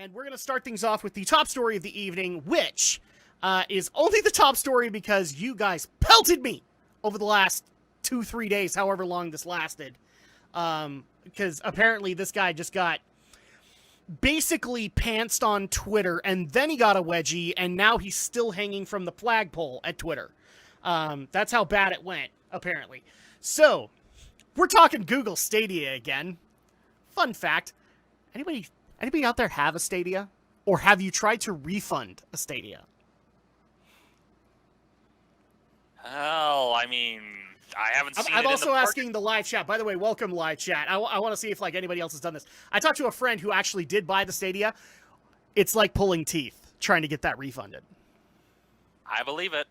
And we're going to start things off with the top story of the evening, which is only the top story because you guys pelted me over the last 2-3 days, however long this lasted. Because apparently this guy just got basically pantsed on Twitter, and then he got a wedgie, and now he's still hanging from the flagpole at Twitter. That's how bad it went, apparently. So, we're talking Google Stadia again. Fun fact, anybody out there have a Stadia? Or have you tried to refund a Stadia? Well, I mean, I haven't seen I'm it also in the asking the live chat. By the way, welcome live chat. I want to see if anybody else has done this. I talked to a friend who actually did buy the Stadia. It's like pulling teeth trying to get that refunded. I believe it.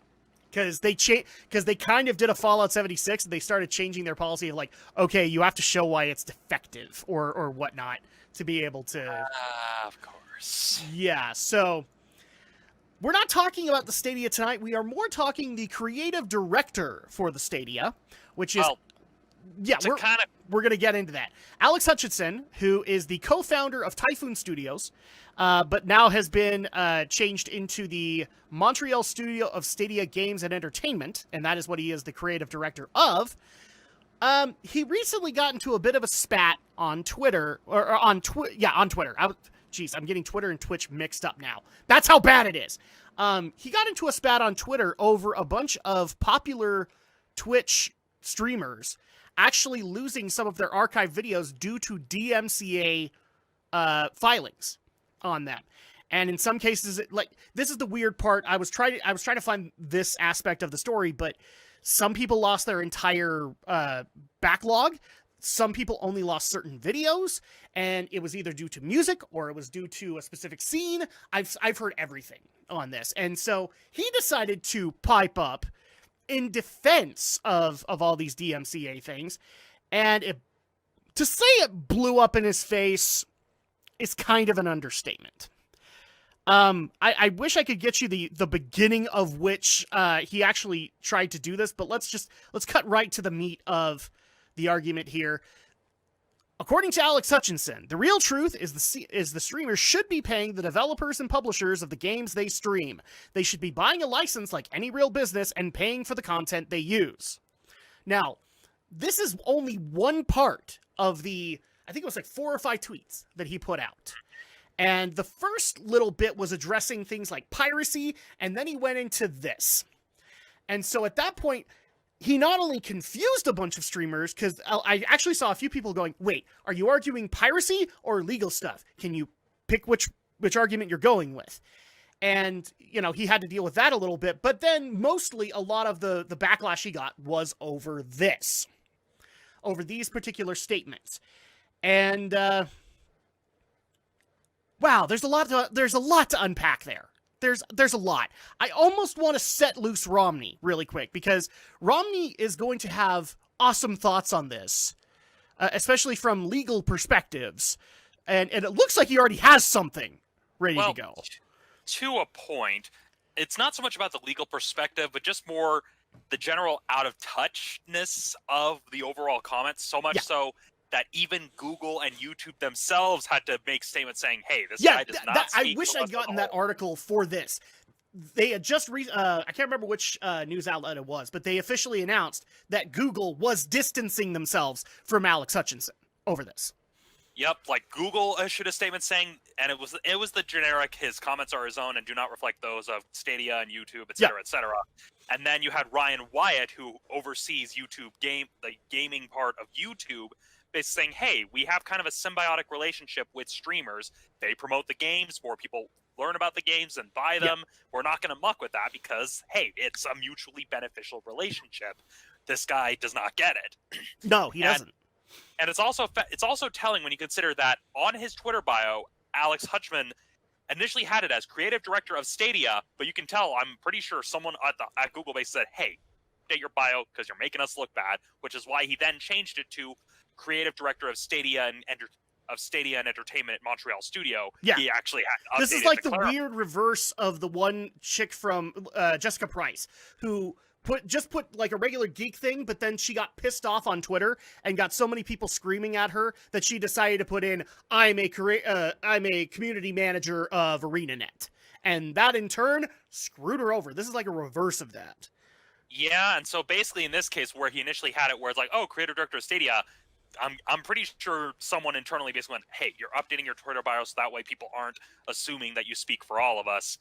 Because they kind of did a Fallout 76, and they started changing their policy of okay, you have to show why it's defective or whatnot to be able to. Of course. Yeah. So we're not talking about the Stadia tonight. We are more talking the creative director for the Stadia, which is we're going to get into that. Alex Hutchinson, who is the co-founder of Typhoon Studios, but now has been changed into the Montreal studio of Stadia Games and Entertainment, and that is what he is the creative director of. He recently got into a bit of a spat on Twitter, on Twitter. I'm getting Twitter and Twitch mixed up now. That's how bad it is. He got into a spat on Twitter over a bunch of popular Twitch streamers actually losing some of their archive videos due to DMCA filings on them. And in some cases, this is the weird part. I was trying to find this aspect of the story, but some people lost their entire backlog. Some people only lost certain videos, and it was either due to music or it was due to a specific scene. I've heard everything on this. And so he decided to pipe up in defense of all these DMCA things. And to say it blew up in his face is kind of an understatement. I wish I could get you the beginning of which he actually tried to do this, but let's cut right to the meat of the argument here. According to Alex Hutchinson, the real truth is the streamers should be paying the developers and publishers of the games they stream. They should be buying a license like any real business and paying for the content they use. Now, this is only one part of I think it was 4 or 5 tweets that he put out. And the first little bit was addressing things like piracy, and then he went into this. And so at that point, he not only confused a bunch of streamers, because I actually saw a few people going, wait, are you arguing piracy or legal stuff? Can you pick which argument you're going with? And, he had to deal with that a little bit. But then mostly a lot of the backlash he got was over this. Over these particular statements. And, wow, there's a lot to unpack there. There's a lot. I almost want to set loose Romney really quick, because Romney is going to have awesome thoughts on this, especially from legal perspectives. And it looks like he already has something ready to go. To a point, it's not so much about the legal perspective, but just more the general out-of-touchness of the overall comments, so much so that even Google and YouTube themselves had to make statements saying, hey, this guy does not speak. I wish I'd gotten that article for this. They had just, I can't remember which news outlet it was, but they officially announced that Google was distancing themselves from Alex Hutchinson over this. Yep, Google issued a statement saying, and it was the generic, his comments are his own and do not reflect those of Stadia and YouTube, etc., etc. And then you had Ryan Wyatt, who oversees the gaming part of YouTube, basically saying, hey, we have kind of a symbiotic relationship with streamers. They promote the games, more people learn about the games and buy them. Yep. We're not going to muck with that because, hey, it's a mutually beneficial relationship. This guy does not get it. No, he doesn't. And it's also telling when you consider that on his Twitter bio, Alex Hutchinson initially had it as creative director of Stadia, but you can tell, I'm pretty sure someone at Google Base said, hey, update your bio because you're making us look bad, which is why he then changed it to creative director of Stadia and Entertainment at Montreal Studio. Yeah. He actually had this is like the weird reverse of the one chick from Jessica Price, who put like a regular geek thing, but then she got pissed off on Twitter and got so many people screaming at her that she decided to put in, I'm a community manager of ArenaNet. And that in turn screwed her over. This is like a reverse of that. Yeah, and so basically in this case where he initially had it where it's like, oh, creative director of Stadia, I'm pretty sure someone internally basically went, hey, you're updating your Twitter bio so that way people aren't assuming that you speak for all of us.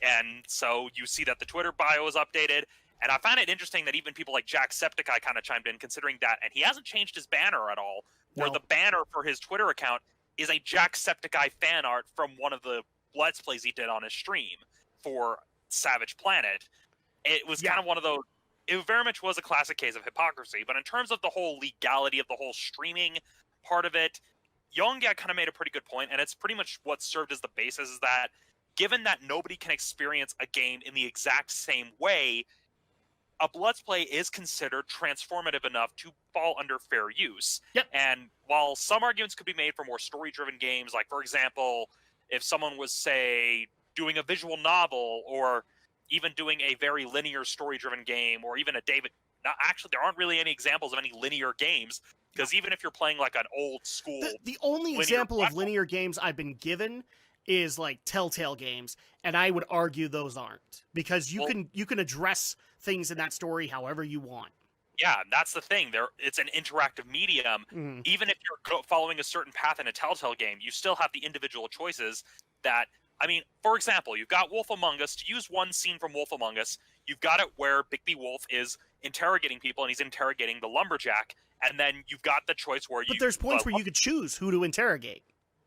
And so you see that the Twitter bio is updated. And I find it interesting that even people like Jacksepticeye kind of chimed in, considering that, and he hasn't changed his banner at all, where the banner for his Twitter account is a Jacksepticeye fan art from one of the Let's Plays he did on his stream for Savage Planet. It was kind of one of those, it very much was a classic case of hypocrisy, but in terms of the whole legality of the whole streaming part of it, Yongyat kind of made a pretty good point, and it's pretty much what served as the basis, is that given that nobody can experience a game in the exact same way, a Let's Play is considered transformative enough to fall under fair use. And while some arguments could be made for more story-driven games, like, for example, if someone was, say, doing a visual novel, or even doing a very linear story-driven game, or even a David... Actually, there aren't really any examples of any linear games, because even if you're playing, like, an old-school... The only example of linear games I've been given is, like, Telltale games, and I would argue those aren't. Because you can address things in that story however you want. Yeah, that's the thing. It's an interactive medium. Even if you're following a certain path in a Telltale game, you still have the individual choices that... I mean, for example, you've got Wolf Among Us. To use one scene from Wolf Among Us, you've got it where Bigby Wolf is interrogating people, and he's interrogating the lumberjack, and then you've got the choice where you... But there's points where you could choose who to interrogate.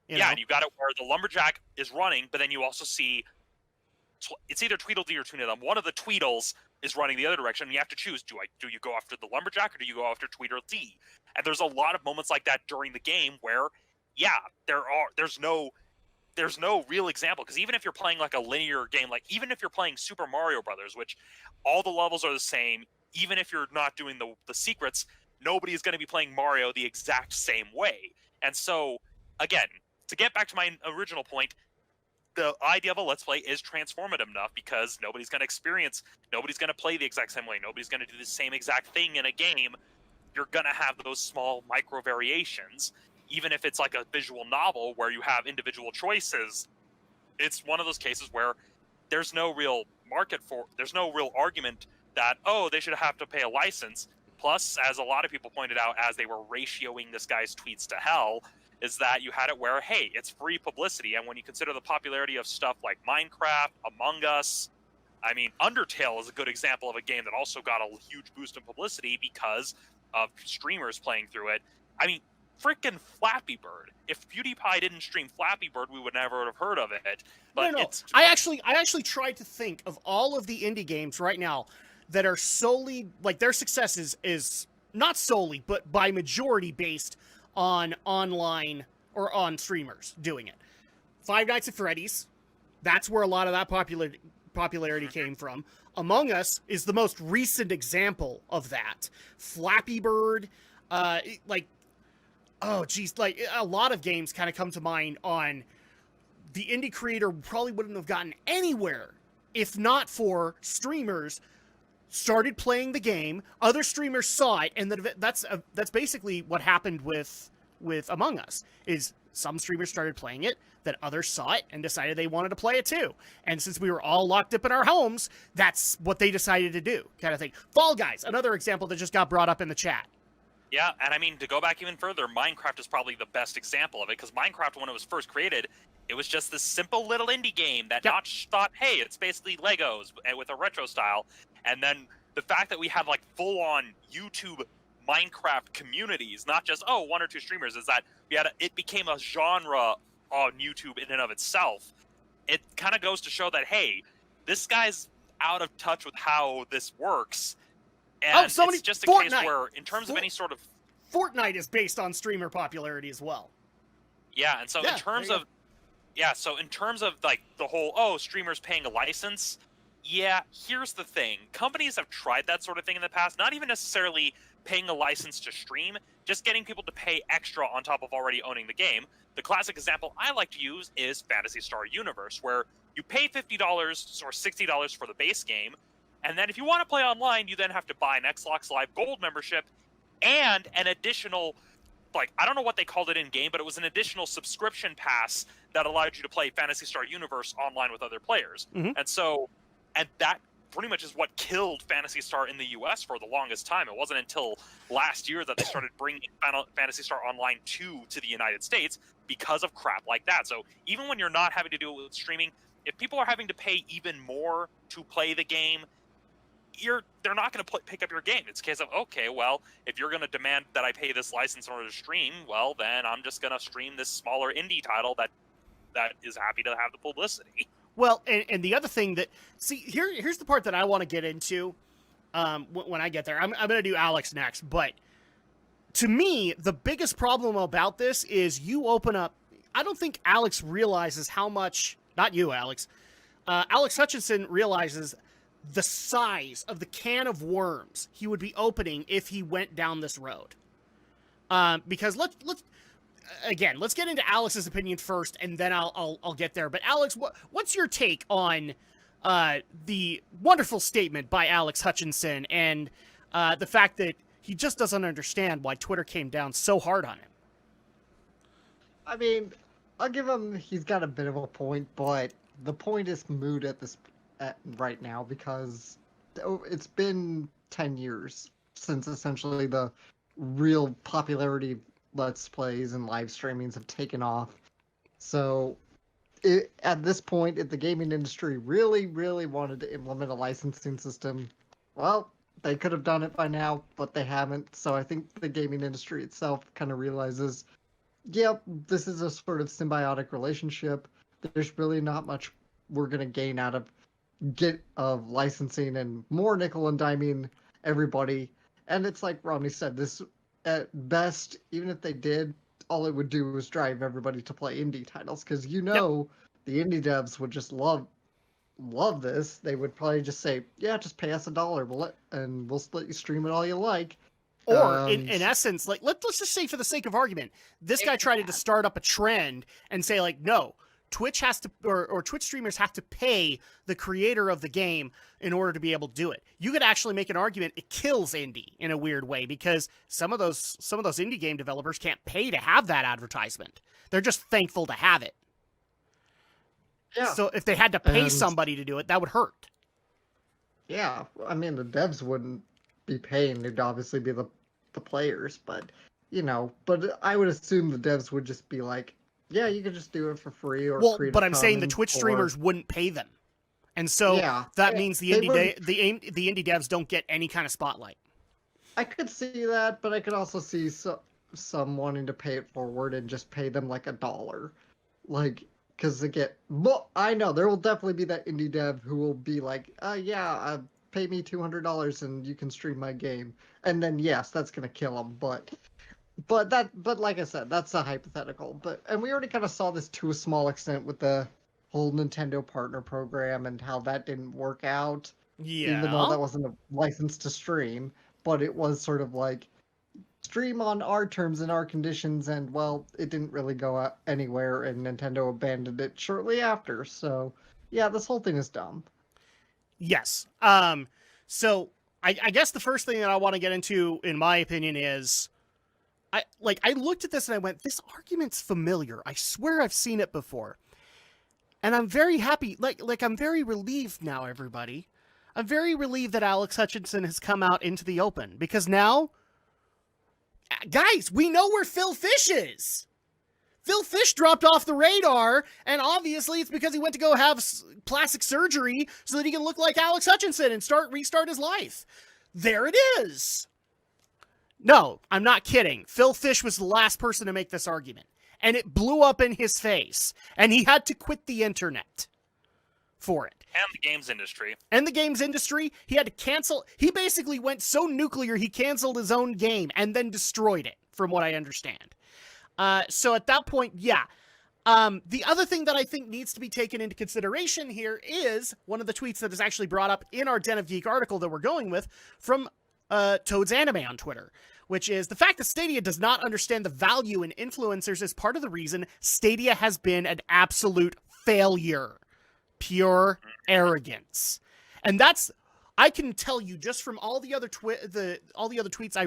You know? And you've got it where the lumberjack is running, but then you also see... It's either Tweedledee or Tweedledum. One of the Tweedles is running the other direction, and you have to choose, do you go after the lumberjack, or do you go after Tweedledee? And there's a lot of moments like that during the game where, there's no real example, because even if you're playing like a linear game, like even if you're playing Super Mario Brothers, which all the levels are the same, even if you're not doing the secrets, nobody is going to be playing Mario the exact same way. And so, again, to get back to my original point, the idea of a Let's Play is transformative enough because nobody's going to play the exact same way, nobody's going to do the same exact thing in a game. You're going to have those small micro variations. Even if it's like a visual novel where you have individual choices, it's one of those cases where there's no real there's no real argument that, oh, they should have to pay a license. Plus, as a lot of people pointed out as they were ratioing this guy's tweets to hell, is that you had it where, hey, it's free publicity. And when you consider the popularity of stuff like Minecraft, Among Us, I mean, Undertale is a good example of a game that also got a huge boost in publicity because of streamers playing through it. I mean, freaking Flappy Bird. If PewDiePie didn't stream Flappy Bird, we would never have heard of it. But no. I actually tried to think of all of the indie games right now that are solely, like, their success is not solely, but by majority based on online or on streamers doing it. Five Nights at Freddy's, that's where a lot of that popularity came from. Among Us is the most recent example of that. Flappy Bird, like, oh geez, like a lot of games kind of come to mind on the indie creator probably wouldn't have gotten anywhere if not for streamers started playing the game, other streamers saw it, and that's basically what happened with Among Us, is some streamers started playing it, that others saw it and decided they wanted to play it too. And since we were all locked up in our homes, that's what they decided to do, kind of thing. Fall Guys, another example that just got brought up in the chat. Yeah, and I mean, to go back even further, Minecraft is probably the best example of it, because Minecraft, when it was first created, it was just this simple little indie game that Notch thought, hey, it's basically Legos with a retro style. And then the fact that we have like full-on YouTube Minecraft communities, not just, oh, one or two streamers, is that it became a genre on YouTube in and of itself. It kind of goes to show that, hey, this guy's out of touch with how this works. And it's just a case where, in terms of any sort of... Fortnite is based on streamer popularity as well. Yeah, and so in terms of... Yeah, so in terms of, like, the whole, oh, streamers paying a license, yeah, here's the thing. Companies have tried that sort of thing in the past, not even necessarily paying a license to stream, just getting people to pay extra on top of already owning the game. The classic example I like to use is Phantasy Star Universe, where you pay $50 or $60 for the base game, And then if you want to play online, you then have to buy an Xbox Live Gold membership and an additional, like, I don't know what they called it in game, but it was an additional subscription pass that allowed you to play Phantasy Star Universe online with other players. Mm-hmm. And that pretty much is what killed Phantasy Star in the US for the longest time. It wasn't until last year that they started bringing Phantasy Star Online 2 to the United States because of crap like that. So even when you're not having to do it with streaming, if people are having to pay even more to play the game, they're not going to pick up your game. It's a case of, okay, well, if you're going to demand that I pay this license in order to stream, well, then I'm just going to stream this smaller indie title that is happy to have the publicity. Well, and the other thing that, see, here's the part that I want to get into when I get there. I'm going to do Alex next, but to me, the biggest problem about this is you open up, I don't think Alex realizes how much, not you, Alex, Alex Hutchinson realizes the size of the can of worms he would be opening if he went down this road. Because let's get into Alex's opinion first, and then I'll get there. But Alex, what's your take on the wonderful statement by Alex Hutchinson and the fact that he just doesn't understand why Twitter came down so hard on him? I mean, I'll give him, he's got a bit of a point, but the point is moot right now because it's been 10 years since essentially the real popularity of Let's Plays and live streamings have taken off. So at this point, if the gaming industry really, really wanted to implement a licensing system, well, they could have done it by now, but they haven't. So I think the gaming industry itself kind of realizes, yep, this is a sort of symbiotic relationship. There's really not much we're going to gain out of licensing and more nickel and diming everybody. And it's like Romney said, this at best, even if they did, all it would do was drive everybody to play indie titles, because the indie devs would just love this. They would probably just say, yeah, just pay us $1, we'll let you stream it all you like. Or in essence, like let's just say, for the sake of argument, this guy tried to start up a trend and say, like, no, Twitch has to, or Twitch streamers have to pay the creator of the game in order to be able to do it. You could actually make an argument it kills indie in a weird way, because some of those indie game developers can't pay to have that advertisement. They're just thankful to have it. Yeah. So if they had to pay somebody to do it, that would hurt. Yeah, I mean, the devs wouldn't be paying. It'd obviously be the players, but I would assume the devs would just be like, yeah, you could just do it for free. Or but I'm saying the Twitch streamers wouldn't pay them, and so that means the indie devs don't get any kind of spotlight. I could see that, but I could also see some wanting to pay it forward and just pay them like $1, like, because I know there will definitely be that indie dev who will be like, pay me $200 and you can stream my game, and then yes, that's gonna kill them, But like I said, that's a hypothetical. And we already kind of saw this to a small extent with the whole Nintendo partner program and how that didn't work out. Yeah. Even though that wasn't a license to stream, but it was sort of like stream on our terms and our conditions, and well, it didn't really go anywhere, and Nintendo abandoned it shortly after. So yeah, this whole thing is dumb. Yes. So I guess the first thing that I want to get into, in my opinion, is I looked at this and I went, this argument's familiar. I swear I've seen it before. And I'm very happy. Like I'm very relieved now, everybody. I'm very relieved that Alex Hutchinson has come out into the open, because now, guys, we know where Phil Fish is. Phil Fish dropped off the radar, and obviously it's because he went to go have plastic surgery so that he can look like Alex Hutchinson and restart his life. There it is. No, I'm not kidding. Phil Fish was the last person to make this argument, and it blew up in his face, and he had to quit the internet for it. And the games industry. He had to cancel. He basically went so nuclear, he canceled his own game and then destroyed it, from what I understand. So at that point, yeah. The other thing that I think needs to be taken into consideration here is one of the tweets that is actually brought up in our Den of Geek article that we're going with from Toad's Anime on Twitter, which is the fact that Stadia does not understand the value in influencers is part of the reason Stadia has been an absolute failure. Pure arrogance. And I can tell you just from all the other tweets I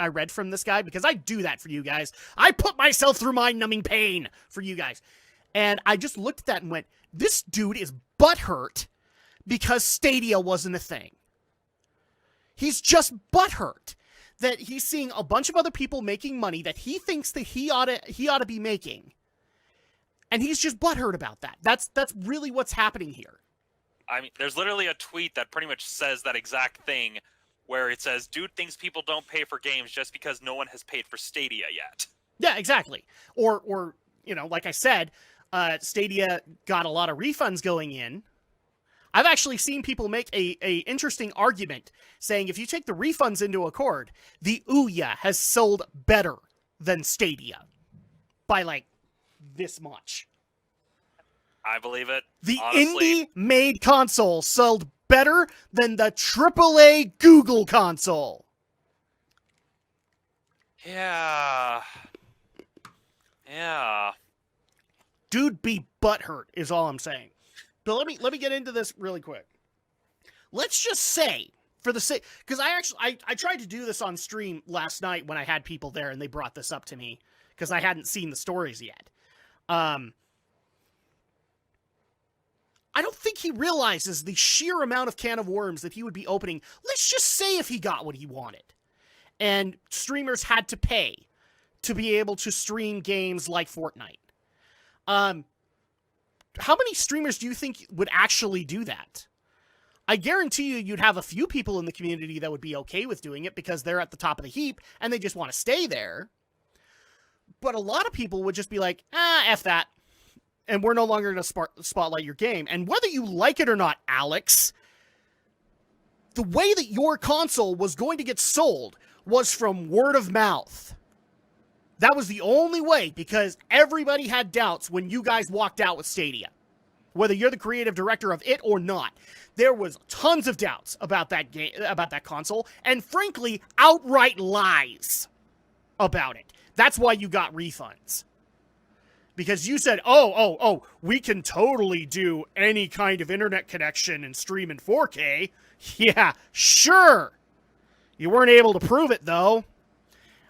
read from this guy, because I do that for you guys. I put myself through mind-numbing pain for you guys. And I just looked at that and went, this dude is butthurt because Stadia wasn't a thing. He's just butthurt that he's seeing a bunch of other people making money that he thinks that he ought to be making. And he's just butthurt about that. That's really what's happening here. I mean, there's literally a tweet that pretty much says that exact thing, where it says, dude thinks people don't pay for games just because no one has paid for Stadia yet. Yeah, exactly. Or like I said, Stadia got a lot of refunds going in. I've actually seen people make a interesting argument saying if you take the refunds into accord, the Ouya has sold better than Stadia by like this much. I believe it. The honestly. indie-made console sold better than the AAA Google console. Yeah. Dude be butthurt is all I'm saying. But let me get into this really quick. Let's just say, for the sake, because I tried to do this on stream last night when I had people there and they brought this up to me because I hadn't seen the stories yet. I don't think he realizes the sheer amount of can of worms that he would be opening. Let's just say if he got what he wanted, and streamers had to pay to be able to stream games like Fortnite. How many streamers do you think would actually do that? I guarantee you'd have a few people in the community that would be okay with doing it because they're at the top of the heap and they just want to stay there. But a lot of people would just be like, F that. And we're no longer going to spotlight your game. And whether you like it or not, Alex, the way that your console was going to get sold was from word of mouth. That was the only way, because everybody had doubts when you guys walked out with Stadia. Whether you're the creative director of it or not, there was tons of doubts about that game, about that console, and frankly, outright lies about it. That's why you got refunds. Because you said, oh, we can totally do any kind of internet connection and stream in 4K. Yeah, sure. You weren't able to prove it, though.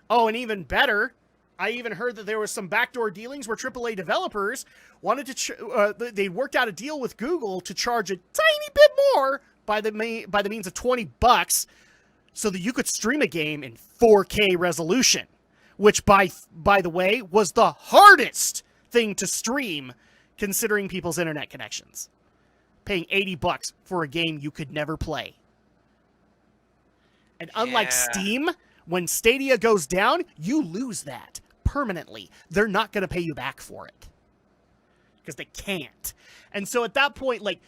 Oh, and even better, I even heard that there was some backdoor dealings where AAA developers wanted to, they worked out a deal with Google to charge a tiny bit more by the means of $20 so that you could stream a game in 4K resolution, which by the way was the hardest thing to stream considering people's internet connections. Paying $80 for a game you could never play. And unlike Steam, when Stadia goes down, you lose that permanently. They're not going to pay you back for it. Because they can't. And so at that point, like,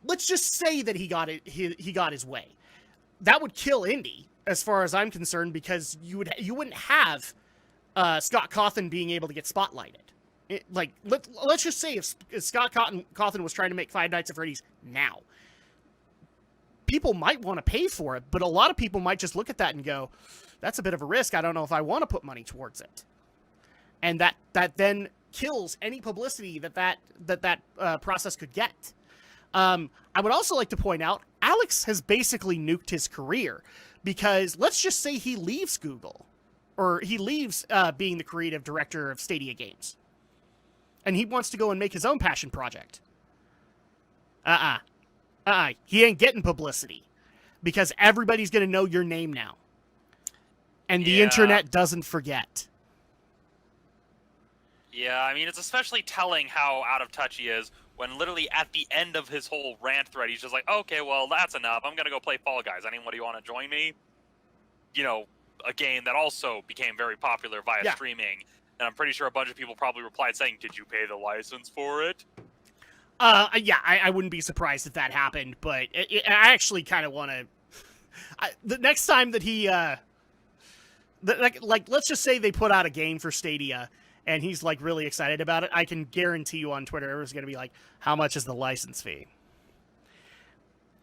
let's just say that he got it. He got his way. That would kill indie, as far as I'm concerned, because you wouldn't have Scott Cawthon being able to get spotlighted. Let's just say if Scott Cawthon was trying to make Five Nights at Freddy's now, people might want to pay for it, but a lot of people might just look at that and go, that's a bit of a risk. I don't know if I want to put money towards it. And that then kills any publicity that process could get. I would also like to point out, Alex has basically nuked his career, because let's just say he leaves Google, or he leaves being the creative director of Stadia Games, and he wants to go and make his own passion project. He ain't getting publicity, because everybody's going to know your name now. And the internet doesn't forget. Yeah, I mean, it's especially telling how out of touch he is when literally at the end of his whole rant thread, he's just like, okay, well, that's enough. I'm going to go play Fall Guys. Anybody want to join me? You know, a game that also became very popular via streaming. And I'm pretty sure a bunch of people probably replied saying, did you pay the license for it? I wouldn't be surprised if that happened, but I actually kind of want to... the next time that he... let's just say they put out a game for Stadia, and he's, like, really excited about it. I can guarantee you on Twitter, everyone's going to be like, how much is the license fee?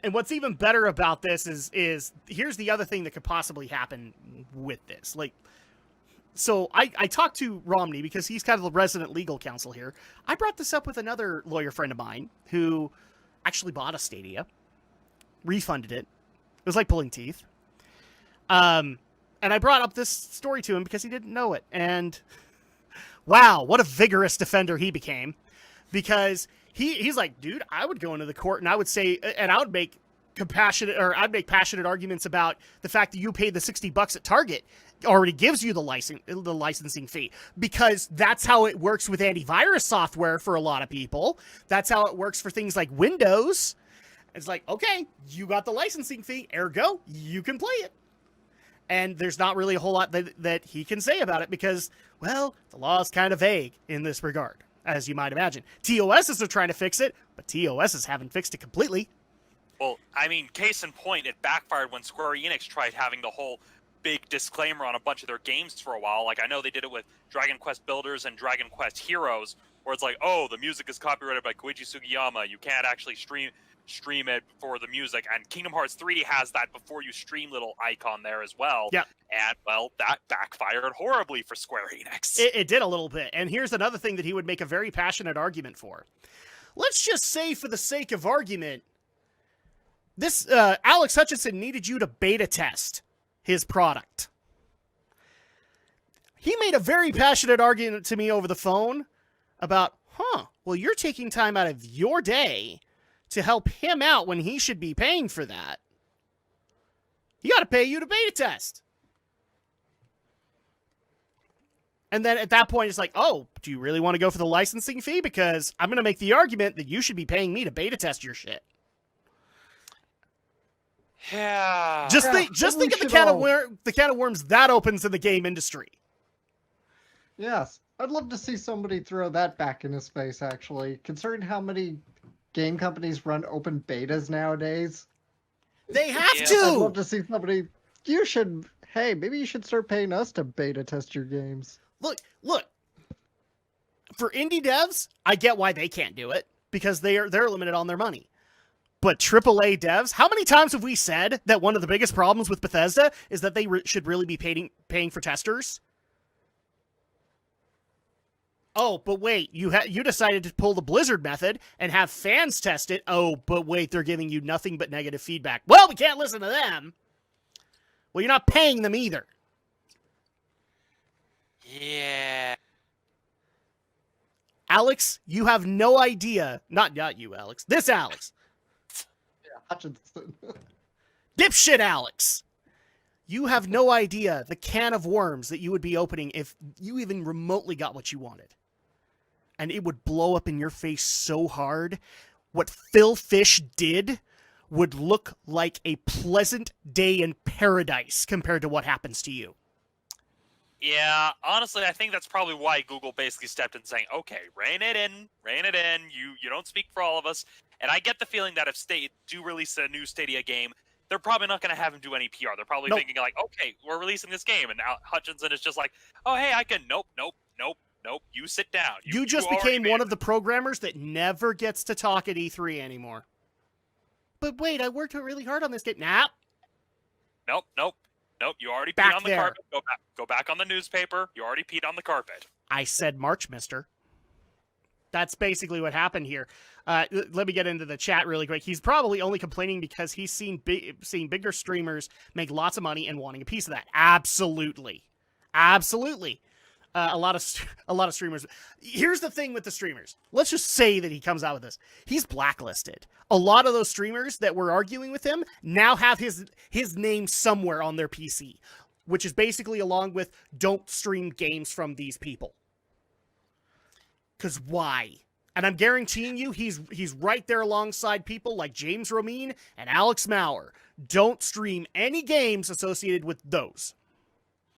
And what's even better about this is here's the other thing that could possibly happen with this. Like, so I talked to Romney because he's kind of the resident legal counsel here. I brought this up with another lawyer friend of mine who actually bought a Stadia, refunded it, It was like pulling teeth. And I brought up this story to him because he didn't know it. And wow, what a vigorous defender he became. Because he's like, dude, I would go into the court and I would say, and I would make passionate arguments about the fact that you paid the $60 at Target already gives you the licensing fee, because that's how it works with antivirus software for a lot of people. That's how it works for things like Windows. It's like, okay, you got the licensing fee, ergo, you can play it. And there's not really a whole lot that he can say about it because, well, the law is kind of vague in this regard, as you might imagine. TOSs are trying to fix it, but TOSs haven't fixed it completely. Well, I mean, case in point, it backfired when Square Enix tried having the whole big disclaimer on a bunch of their games for a while. Like, I know they did it with Dragon Quest Builders and Dragon Quest Heroes, where it's like, oh, the music is copyrighted by Koichi Sugiyama. You can't actually stream it for the music. And Kingdom Hearts 3 has that before you stream little icon there as well. Yeah. And, well, that backfired horribly for Square Enix. It did a little bit. And here's another thing that he would make a very passionate argument for. Let's just say, for the sake of argument, this Alex Hutchinson needed you to beta test his product. He made a very passionate argument to me over the phone about, well, you're taking time out of your day to help him out when he should be paying for that. He got to pay you to beta test. And then at that point, it's like, oh, do you really want to go for the licensing fee? Because I'm going to make the argument that you should be paying me to beta test your shit. Yeah. Just think of the can of worms that opens in the game industry. Yes. I'd love to see somebody throw that back in his face, actually. Considering how many game companies run open betas nowadays. They have to! I'd love to see somebody... maybe you should start paying us to beta test your games. Look. For indie devs, I get why they can't do it. Because they're limited on their money. But AAA devs, how many times have we said that one of the biggest problems with Bethesda is that they should really be paying for testers? Oh, but wait, you decided to pull the Blizzard method and have fans test it. Oh, but wait, they're giving you nothing but negative feedback. Well, we can't listen to them. Well, you're not paying them either. Yeah. Alex, you have no idea. Not you, Alex. This Alex. Hutchinson. Dipshit Alex. You have no idea the can of worms that you would be opening if you even remotely got what you wanted. And it would blow up in your face so hard. What Phil Fish did would look like a pleasant day in paradise compared to what happens to you. Yeah, honestly, I think that's probably why Google basically stepped in saying, okay, rein it in, you don't speak for all of us. And I get the feeling that if they do release a new Stadia game, they're probably not going to have him do any PR. They're probably thinking like, okay, we're releasing this game. And now Hutchinson is just like, oh, hey, I can, nope, you sit down. You just became one of the programmers that never gets to talk at E3 anymore. But wait, I worked really hard on this game. Nah. Nope, you already peed on the carpet. Go back on the newspaper. You already peed on the carpet. I said March, mister. That's basically what happened here. Let me get into the chat really quick. He's probably only complaining because he's seen bigger streamers make lots of money and wanting a piece of that. Absolutely. A lot of streamers. Here's the thing with the streamers. Let's just say that he comes out with this. He's blacklisted. A lot of those streamers that were arguing with him now have his name somewhere on their PC, which is basically along with don't stream games from these people. Because why? And I'm guaranteeing you he's right there alongside people like James Romine and Alex Maurer. Don't stream any games associated with those.